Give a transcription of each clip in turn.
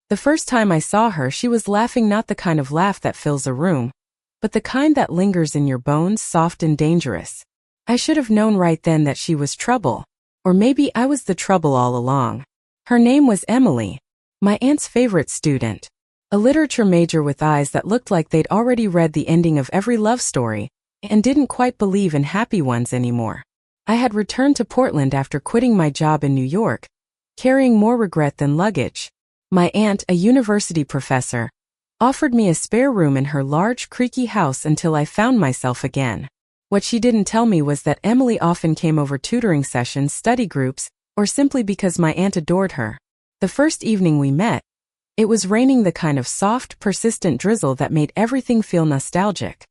The first time I saw her, she was laughing, not the kind of laugh that fills a room, but the kind that lingers in your bones, soft and dangerous. I should have known right then that she was trouble. Or maybe I was the trouble all along. Her name was Emily, my aunt's favorite student. A literature major with eyes that looked like they'd already read the ending of every love story and didn't quite believe in happy ones anymore. I had returned to Portland after quitting my job in New York, carrying more regret than luggage. My aunt, a university professor, offered me a spare room in her large, creaky house until I found myself again. What she didn't tell me was that Emily often came over tutoring sessions, study groups, or simply because my aunt adored her. The first evening we met, it was raining, the kind of soft, persistent drizzle that made everything feel nostalgic.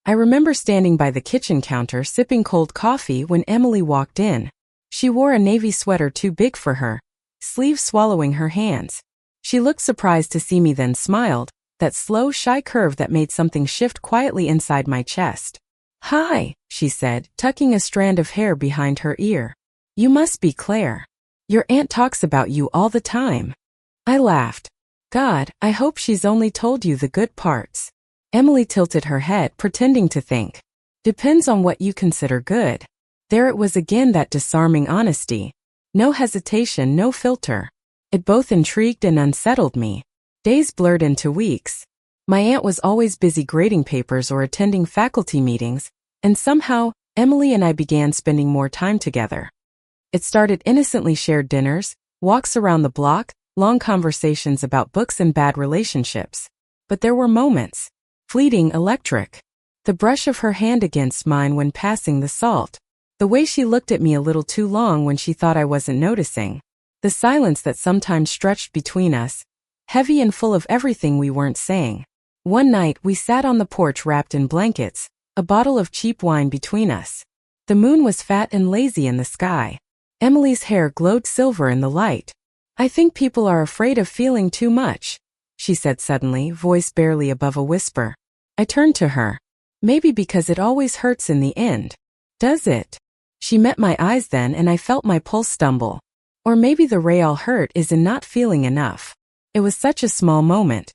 I remember standing by the kitchen counter sipping cold coffee when Emily walked in. She wore a navy sweater too big for her, sleeves swallowing her hands. She looked surprised to see me, then smiled, that slow, shy curve that made something shift quietly inside my chest. "Hi," she said, tucking a strand of hair behind her ear. "You must be Claire. Your aunt talks about you all the time." I laughed. "God, I hope she's only told you the good parts." Emily tilted her head, pretending to think. "Depends on what you consider good." There it was again, that disarming honesty. No hesitation, no filter. It both intrigued and unsettled me. Days blurred into weeks. My aunt was always busy grading papers or attending faculty meetings, and somehow, Emily and I began spending more time together. It started innocently: shared dinners, walks around the block, long conversations about books and bad relationships. But there were moments. Fleeting, electric. The brush of her hand against mine when passing the salt. The way she looked at me a little too long when she thought I wasn't noticing. The silence that sometimes stretched between us, heavy and full of everything we weren't saying. One night we sat on the porch wrapped in blankets, a bottle of cheap wine between us. The moon was fat and lazy in the sky. Emily's hair glowed silver in the light. "I think people are afraid of feeling too much," she said suddenly, voice barely above a whisper. I turned to her. "Maybe because it always hurts in the end." "Does it?" She met my eyes then, and I felt my pulse stumble. Or maybe the real hurt is in not feeling enough. It was such a small moment,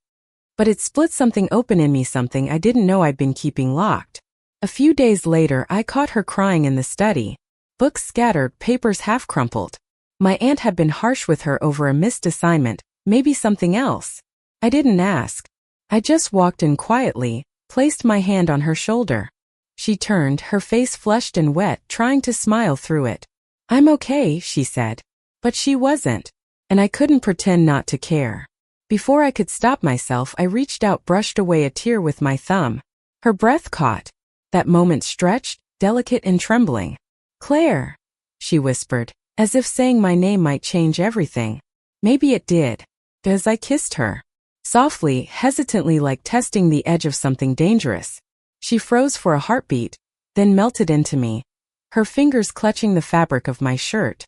but it split something open in me, something I didn't know I'd been keeping locked. A few days later, I caught her crying in the study. Books scattered, papers half crumpled. My aunt had been harsh with her over a missed assignment, maybe something else. I didn't ask. I just walked in quietly, placed my hand on her shoulder. She turned, her face flushed and wet, trying to smile through it. "I'm okay," she said. But she wasn't, and I couldn't pretend not to care. Before I could stop myself, I reached out, brushed away a tear with my thumb. Her breath caught. That moment stretched, delicate and trembling. "Claire," she whispered, as if saying my name might change everything. Maybe it did. As I kissed her. Softly, hesitantly, like testing the edge of something dangerous. She froze for a heartbeat, then melted into me, her fingers clutching the fabric of my shirt.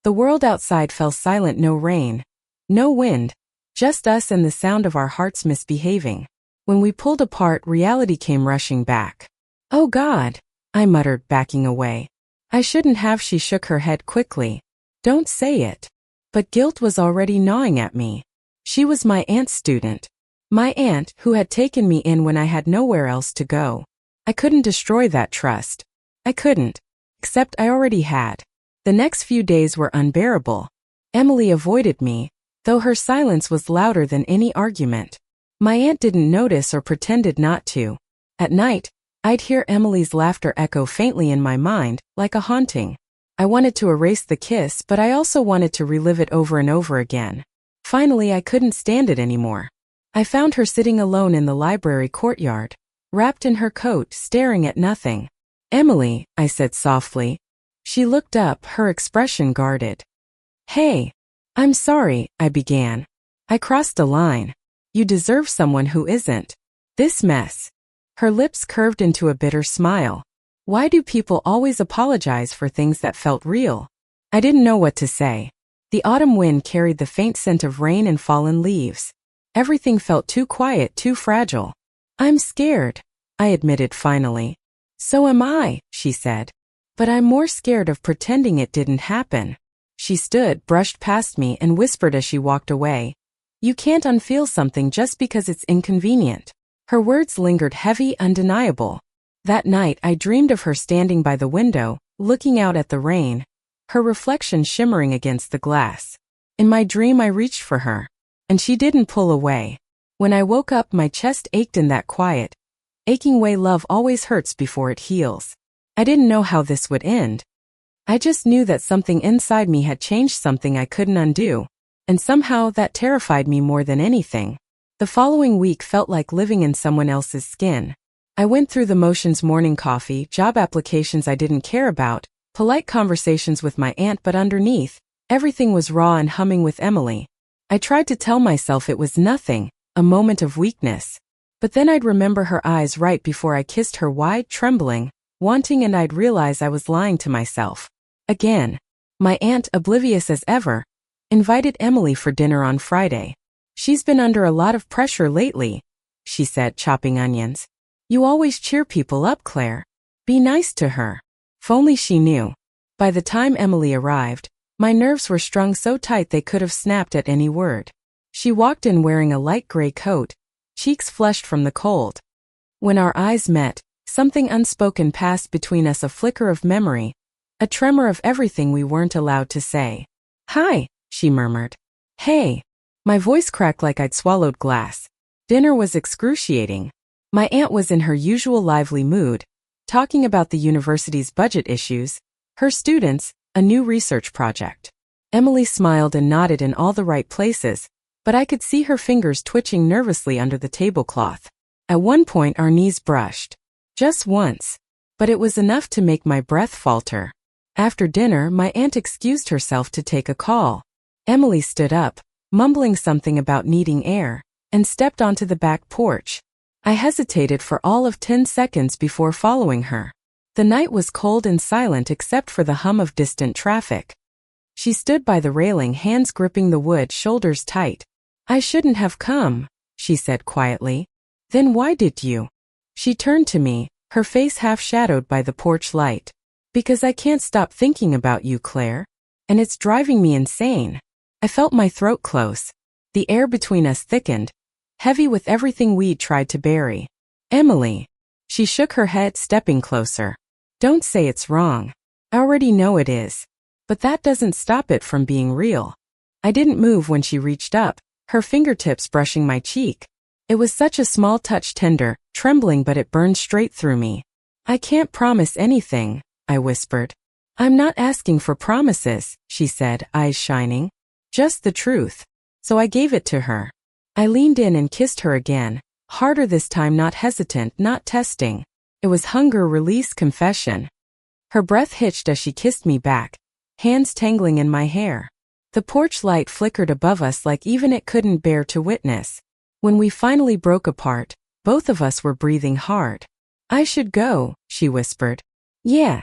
The world outside fell silent, no rain, no wind, just us and the sound of our hearts misbehaving. When we pulled apart, reality came rushing back. "Oh God," I muttered, backing away. "I shouldn't have." She shook her head quickly. "Don't say it." But guilt was already gnawing at me. She was my aunt's student. My aunt, who had taken me in when I had nowhere else to go. I couldn't destroy that trust. I couldn't. Except I already had. The next few days were unbearable. Emily avoided me, though her silence was louder than any argument. My aunt didn't notice or pretended not to. At night, I'd hear Emily's laughter echo faintly in my mind, like a haunting. I wanted to erase the kiss, but I also wanted to relive it over and over again. Finally, I couldn't stand it anymore. I found her sitting alone in the library courtyard, wrapped in her coat, staring at nothing. "Emily," I said softly. She looked up, her expression guarded. "Hey, I'm sorry," I began. "I crossed a line. You deserve someone who isn't this mess." Her lips curved into a bitter smile. Why do people always apologize for things that felt real? I didn't know what to say. The autumn wind carried the faint scent of rain and fallen leaves. Everything felt too quiet, too fragile. "I'm scared," I admitted finally. "So am I," she said. "But I'm more scared of pretending it didn't happen." She stood, brushed past me, and whispered as she walked away. You can't unfeel something just because it's inconvenient. Her words lingered heavy, undeniable. That night I dreamed of her standing by the window, looking out at the rain, her reflection shimmering against the glass. In my dream I reached for her, and she didn't pull away. When I woke up my chest ached in that quiet, aching way love always hurts before it heals. I didn't know how this would end. I just knew that something inside me had changed, something I couldn't undo, and somehow that terrified me more than anything. The following week felt like living in someone else's skin. I went through the motions: morning coffee, job applications I didn't care about, polite conversations with my aunt, but underneath, everything was raw and humming with Emily. I tried to tell myself it was nothing, a moment of weakness. But then I'd remember her eyes right before I kissed her, wide, trembling, wanting, and I'd realize I was lying to myself. Again. My aunt, oblivious as ever, invited Emily for dinner on Friday. "She's been under a lot of pressure lately," she said, chopping onions. "You always cheer people up, Claire. Be nice to her." If only she knew. By the time Emily arrived, my nerves were strung so tight they could have snapped at any word. She walked in wearing a light gray coat, cheeks flushed from the cold. When our eyes met, something unspoken passed between us, a flicker of memory, a tremor of everything we weren't allowed to say. "Hi," she murmured. "Hey." My voice cracked like I'd swallowed glass. Dinner was excruciating. My aunt was in her usual lively mood, talking about the university's budget issues, her students, a new research project. Emily smiled and nodded in all the right places, but I could see her fingers twitching nervously under the tablecloth. At one point our knees brushed. Just once. But it was enough to make my breath falter. After dinner, my aunt excused herself to take a call. Emily stood up, mumbling something about needing air, and stepped onto the back porch. I hesitated for all of 10 seconds before following her. The night was cold and silent except for the hum of distant traffic. She stood by the railing, hands gripping the wood, shoulders tight. "I shouldn't have come," she said quietly. "Then why did you?" She turned to me, her face half shadowed by the porch light. "Because I can't stop thinking about you, Claire. And it's driving me insane." I felt my throat close. The air between us thickened, heavy with everything we'd tried to bury. "Emily." She shook her head, stepping closer. "Don't say it's wrong. I already know it is. But that doesn't stop it from being real." I didn't move when she reached up, her fingertips brushing my cheek. It was such a small touch, tender, trembling, but it burned straight through me. "I can't promise anything," I whispered. "I'm not asking for promises," she said, eyes shining. "Just the truth." So I gave it to her. I leaned in and kissed her again, harder this time, not hesitant, not testing. It was hunger, release, confession. Her breath hitched as she kissed me back, hands tangling in my hair. The porch light flickered above us like even it couldn't bear to witness. When we finally broke apart, both of us were breathing hard. "I should go," she whispered. "Yeah."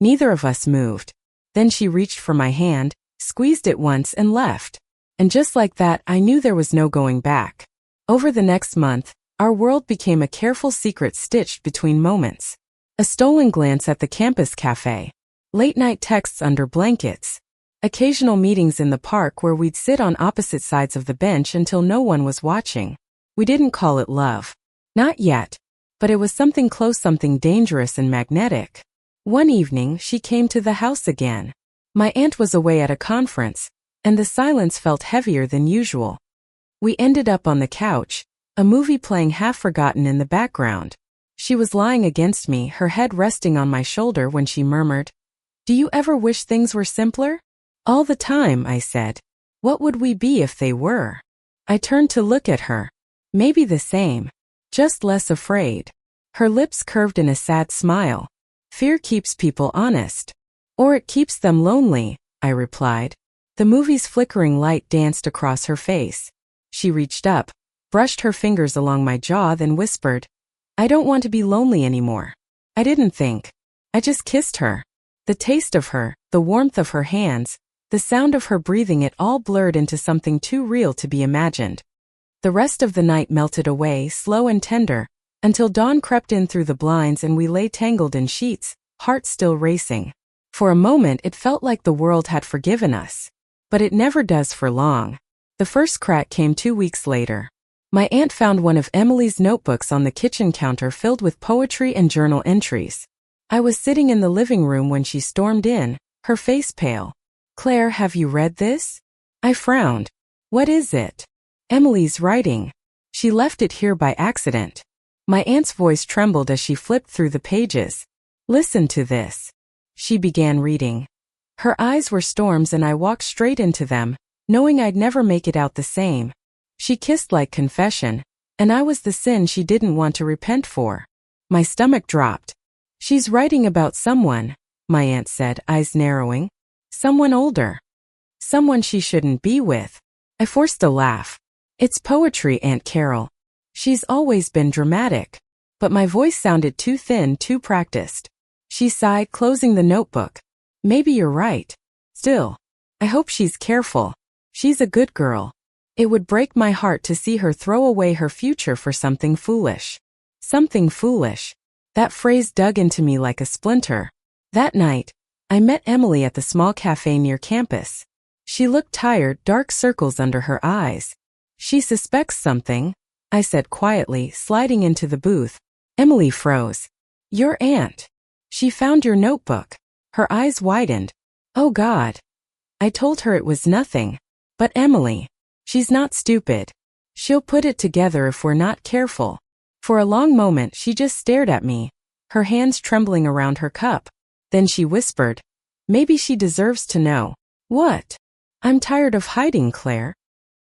Neither of us moved. Then she reached for my hand, squeezed it once, and left. And just like that, I knew there was no going back. Over the next month, our world became a careful secret stitched between moments. A stolen glance at the campus cafe. Late-night texts under blankets. Occasional meetings in the park where we'd sit on opposite sides of the bench until no one was watching. We didn't call it love. Not yet. But it was something close, something dangerous and magnetic. One evening, she came to the house again. My aunt was away at a conference, and the silence felt heavier than usual. We ended up on the couch, a movie playing half forgotten in the background. She was lying against me, her head resting on my shoulder, when she murmured, "Do you ever wish things were simpler?" "All the time," I said. "What would we be if they were?" I turned to look at her. Maybe the same, just less afraid. Her lips curved in a sad smile. "Fear keeps people honest. Or it keeps them lonely," I replied. The movie's flickering light danced across her face. She reached up, brushed her fingers along my jaw, then whispered, "I don't want to be lonely anymore." I didn't think. I just kissed her. The taste of her, the warmth of her hands, the sound of her breathing, it all blurred into something too real to be imagined. The rest of the night melted away, slow and tender, until dawn crept in through the blinds and we lay tangled in sheets, hearts still racing. For a moment it felt like the world had forgiven us. But it never does for long. The first crack came 2 weeks later. My aunt found one of Emily's notebooks on the kitchen counter filled with poetry and journal entries. I was sitting in the living room when she stormed in, her face pale. "Claire, have you read this?" I frowned. "What is it?" "Emily's writing. She left it here by accident." My aunt's voice trembled as she flipped through the pages. "Listen to this." She began reading. Her eyes were storms and I walked straight into them, knowing I'd never make it out the same. She kissed like confession, and I was the sin she didn't want to repent for. My stomach dropped. "She's writing about someone," my aunt said, eyes narrowing. "Someone older. Someone she shouldn't be with." I forced a laugh. "It's poetry, Aunt Carol. She's always been dramatic." But my voice sounded too thin, too practiced. She sighed, closing the notebook. "Maybe you're right. Still, I hope she's careful. She's a good girl. It would break my heart to see her throw away her future for something foolish." Something foolish. That phrase dug into me like a splinter. That night, I met Emily at the small cafe near campus. She looked tired, dark circles under her eyes. "She suspects something," I said quietly, sliding into the booth. Emily froze. "Your aunt. She found your notebook." Her eyes widened. "Oh God." I told her it was nothing. "But Emily. She's not stupid. She'll put it together if we're not careful." For a long moment she just stared at me, her hands trembling around her cup. Then she whispered, "Maybe she deserves to know." "What?" "I'm tired of hiding, Claire.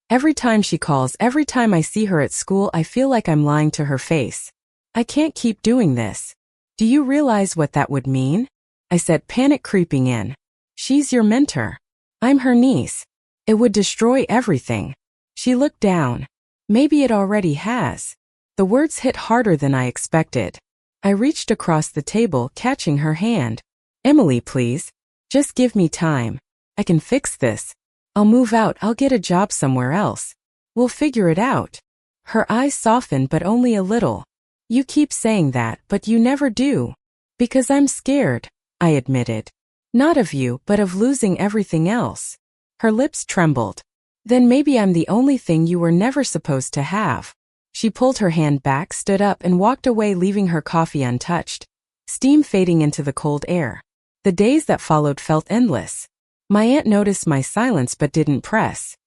Every time she calls, every time I see her at school, I feel like I'm lying to her face. I can't keep doing this. Do you realize what that would mean?" I said, panic creeping in. "She's your mentor. I'm her niece. It would destroy everything." She looked down. "Maybe it already has." The words hit harder than I expected. I reached across the table, catching her hand. "Emily, please. Just give me time. I can fix this. I'll move out, I'll get a job somewhere else. We'll figure it out." Her eyes softened, but only a little. "You keep saying that, but you never do." "Because I'm scared," I admitted. "Not of you, but of losing everything else." Her lips trembled. "Then maybe I'm the only thing you were never supposed to have." She pulled her hand back, stood up, and walked away, leaving her coffee untouched, steam fading into the cold air. The days that followed felt endless. My aunt noticed my silence but didn't press.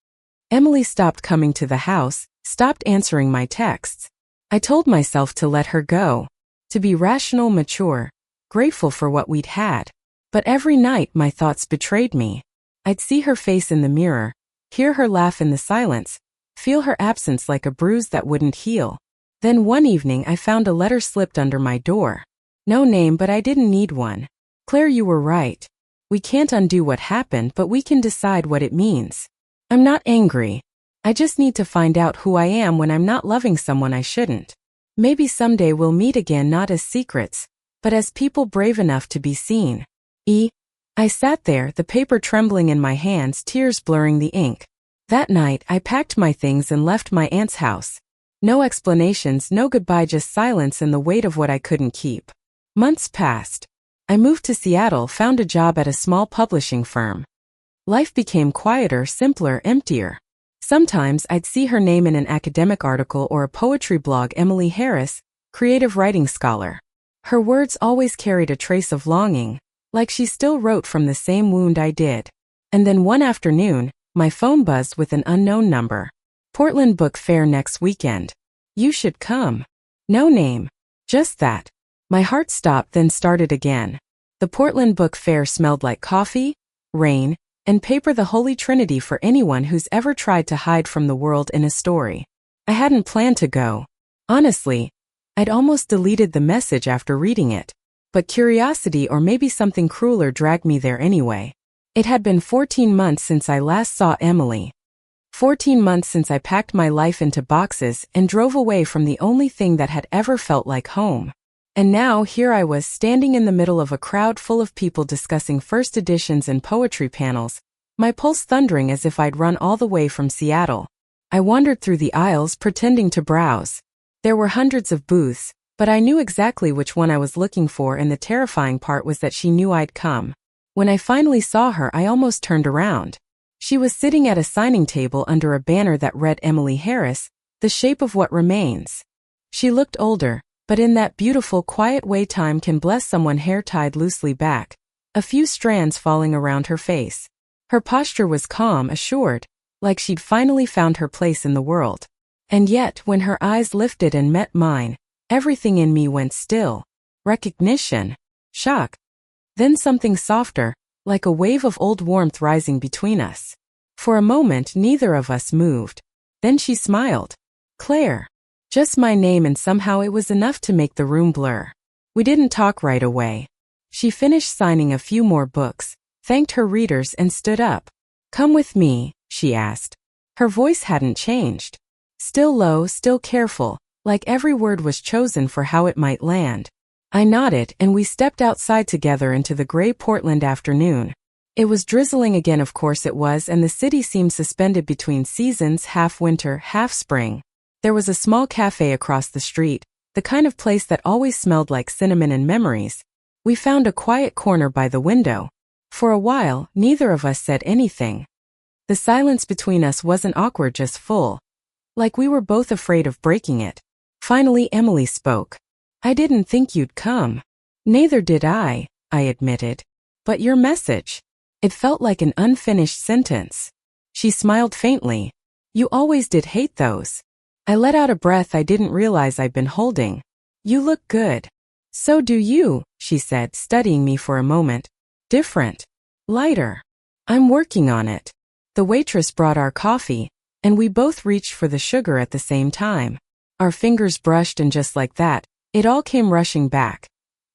Emily stopped coming to the house, stopped answering my texts. I told myself to let her go, to be rational, mature, grateful for what we'd had. But every night my thoughts betrayed me. I'd see her face in the mirror, hear her laugh in the silence, feel her absence like a bruise that wouldn't heal. Then one evening I found a letter slipped under my door. No name, but I didn't need one. "Claire, you were right. We can't undo what happened, but we can decide what it means. I'm not angry. I just need to find out who I am when I'm not loving someone I shouldn't. Maybe someday we'll meet again, not as secrets, but as people brave enough to be seen." I sat there, the paper trembling in my hands, tears blurring the ink. That night, I packed my things and left my aunt's house. No explanations, no goodbye, just silence and the weight of what I couldn't keep. Months passed. I moved to Seattle, found a job at a small publishing firm. Life became quieter, simpler, emptier. Sometimes I'd see her name in an academic article or a poetry blog. Emily Harris, creative writing scholar. Her words always carried a trace of longing, like she still wrote from the same wound I did. And then one afternoon, my phone buzzed with an unknown number. "Portland Book Fair next weekend. You should come." No name. Just that. My heart stopped, then started again. The Portland Book Fair smelled like coffee, rain, and paper, the holy trinity for anyone who's ever tried to hide from the world in a story. I hadn't planned to go. Honestly, I'd almost deleted the message after reading it. But curiosity, or maybe something crueler, dragged me there anyway. It had been 14 months since I last saw Emily. 14 months since I packed my life into boxes and drove away from the only thing that had ever felt like home. And now here I was, standing in the middle of a crowd full of people discussing first editions and poetry panels, my pulse thundering as if I'd run all the way from Seattle. I wandered through the aisles, pretending to browse. There were hundreds of booths, but I knew exactly which one I was looking for, and the terrifying part was that she knew I'd come. When I finally saw her, I almost turned around. She was sitting at a signing table under a banner that read Emily Harris, The Shape of What Remains. She looked older, but in that beautiful, quiet way time can bless someone, hair tied loosely back, a few strands falling around her face. Her posture was calm, assured, like she'd finally found her place in the world. And yet, when her eyes lifted and met mine, everything in me went still. Recognition. Shock. Then something softer, like a wave of old warmth rising between us. For a moment, neither of us moved. Then she smiled. Claire. Just my name, and somehow it was enough to make the room blur. We didn't talk right away. She finished signing a few more books, thanked her readers, and stood up. Come with me, she asked. Her voice hadn't changed. Still low, still careful, like every word was chosen for how it might land. I nodded, and we stepped outside together into the gray Portland afternoon. It was drizzling again, of course it was, and the city seemed suspended between seasons, half winter, half spring. There was a small cafe across the street, the kind of place that always smelled like cinnamon and memories. We found a quiet corner by the window. For a while, neither of us said anything. The silence between us wasn't awkward, just full. Like we were both afraid of breaking it. Finally, Emily spoke. I didn't think you'd come. Neither did I admitted. But your message. It felt like an unfinished sentence. She smiled faintly. You always did hate those. I let out a breath I didn't realize I'd been holding. You look good. So do you, she said, studying me for a moment. Different. Lighter. I'm working on it. The waitress brought our coffee, and we both reached for the sugar at the same time. Our fingers brushed, and just like that, it all came rushing back.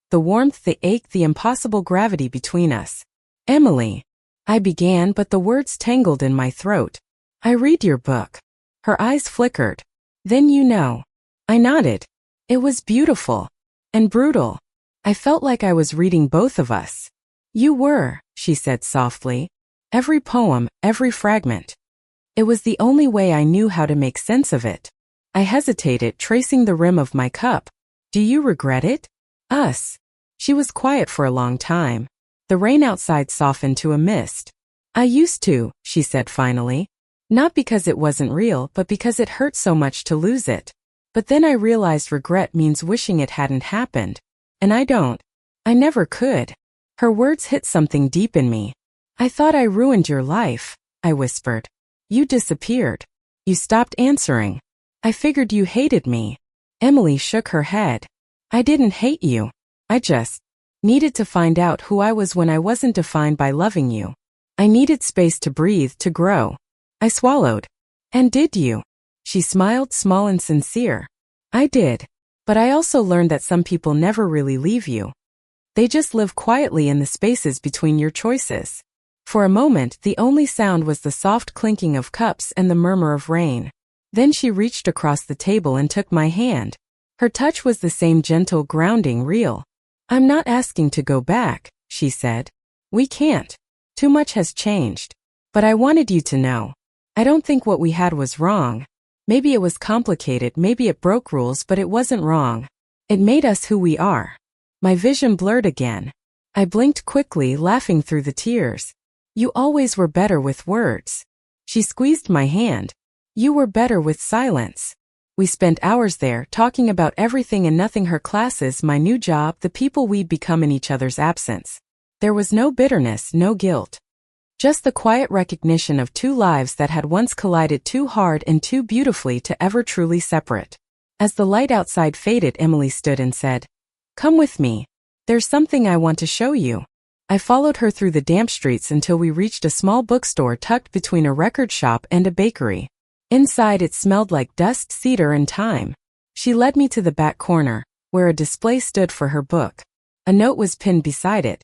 The warmth, the ache, the impossible gravity between us. Emily. I began, but the words tangled in my throat. I read your book. Her eyes flickered. Then you know. I nodded. It was beautiful. And brutal. I felt like I was reading both of us. You were, she said softly. Every poem, every fragment. It was the only way I knew how to make sense of it. I hesitated, tracing the rim of my cup. Do you regret it? Us. She was quiet for a long time. The rain outside softened to a mist. I used to, she said finally. Not because it wasn't real, but because it hurt so much to lose it. But then I realized regret means wishing it hadn't happened. And I don't. I never could. Her words hit something deep in me. I thought I ruined your life, I whispered. You disappeared. You stopped answering. I figured you hated me. Emily shook her head. I didn't hate you. I just needed to find out who I was when I wasn't defined by loving you. I needed space to breathe, to grow. I swallowed. And did you? She smiled, small and sincere. I did. But I also learned that some people never really leave you. They just live quietly in the spaces between your choices. For a moment, the only sound was the soft clinking of cups and the murmur of rain. Then she reached across the table and took my hand. Her touch was the same, gentle, grounding, real. I'm not asking to go back, she said. We can't. Too much has changed. But I wanted you to know. I don't think what we had was wrong. Maybe it was complicated, maybe it broke rules, but it wasn't wrong. It made us who we are. My vision blurred again. I blinked quickly, laughing through the tears. You always were better with words. She squeezed my hand. You were better with silence. We spent hours there, talking about everything and nothing, her classes, my new job, the people we'd become in each other's absence. There was no bitterness, no guilt. Just the quiet recognition of two lives that had once collided too hard and too beautifully to ever truly separate. As the light outside faded, Emily stood and said, Come with me. There's something I want to show you. I followed her through the damp streets until we reached a small bookstore tucked between a record shop and a bakery. Inside it smelled like dust, cedar, and thyme. She led me to the back corner, where a display stood for her book. A note was pinned beside it.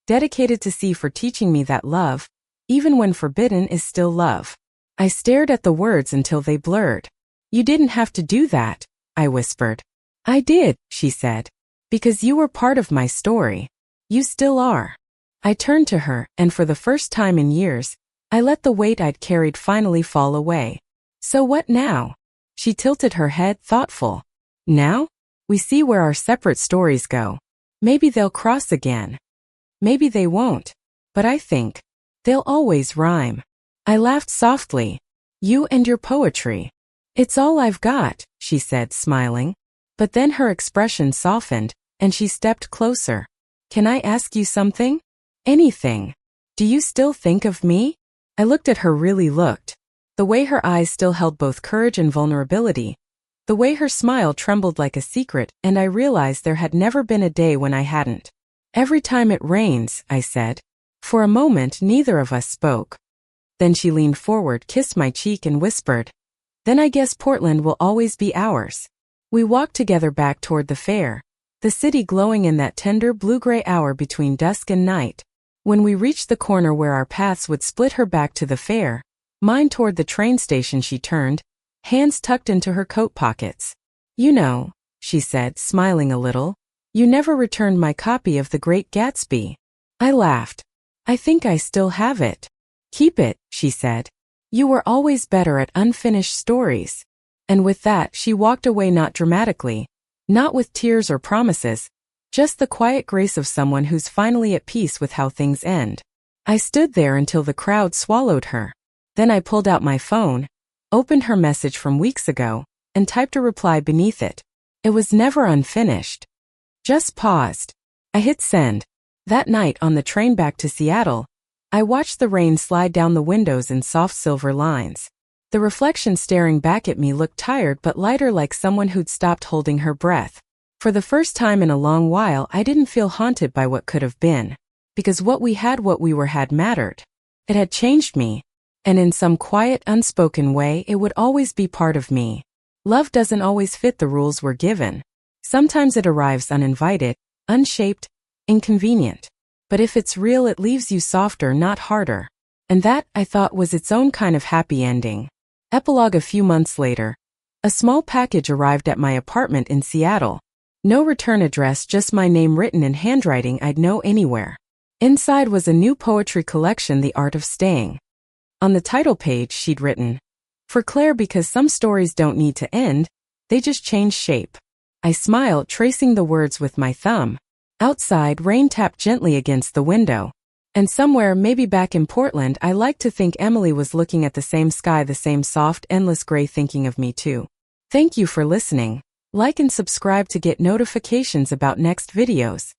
Dedicated to C, for teaching me that love, even when forbidden, is still love. I stared at the words until they blurred. You didn't have to do that, I whispered. I did, she said. Because you were part of my story. You still are. I turned to her, and for the first time in years, I let the weight I'd carried finally fall away. So what now? She tilted her head, thoughtful. Now? We see where our separate stories go. Maybe they'll cross again. Maybe they won't. But I think they'll always rhyme. I laughed softly. You and your poetry. It's all I've got, she said, smiling. But then her expression softened, and she stepped closer. Can I ask you something? Anything. Do you still think of me? I looked at her, really looked. The way her eyes still held both courage and vulnerability. The way her smile trembled like a secret, and I realized there had never been a day when I hadn't. Every time it rains, I said. For a moment, neither of us spoke. Then she leaned forward, kissed my cheek, and whispered, Then I guess Portland will always be ours. We walked together back toward the fair, the city glowing in that tender blue-gray hour between dusk and night. When we reached the corner where our paths would split, her back to the fair, mine toward the train station, she turned, hands tucked into her coat pockets. You know, she said, smiling a little, you never returned my copy of The Great Gatsby. I laughed. I think I still have it. Keep it, she said. You were always better at unfinished stories. And with that, she walked away, not dramatically, not with tears or promises, just the quiet grace of someone who's finally at peace with how things end. I stood there until the crowd swallowed her. Then I pulled out my phone, opened her message from weeks ago, and typed a reply beneath it. It was never unfinished. Just paused. I hit send. That night on the train back to Seattle, I watched the rain slide down the windows in soft silver lines. The reflection staring back at me looked tired but lighter, like someone who'd stopped holding her breath. For the first time in a long while, I didn't feel haunted by what could have been. Because what we were had mattered. It had changed me. And in some quiet, unspoken way, it would always be part of me. Love doesn't always fit the rules we're given. Sometimes it arrives uninvited, unshaped, inconvenient. But if it's real, it leaves you softer, not harder. And that, I thought, was its own kind of happy ending. Epilogue. A few months later, a small package arrived at my apartment in Seattle. No return address, just my name written in handwriting I'd know anywhere. Inside was a new poetry collection, The Art of Staying. On the title page, she'd written, For Claire, because some stories don't need to end, they just change shape. I smiled, tracing the words with my thumb. Outside, rain tapped gently against the window. And somewhere, maybe back in Portland, I like to think Emily was looking at the same sky, the same soft, endless gray, thinking of me too. Thank you for listening. Like and subscribe to get notifications about next videos.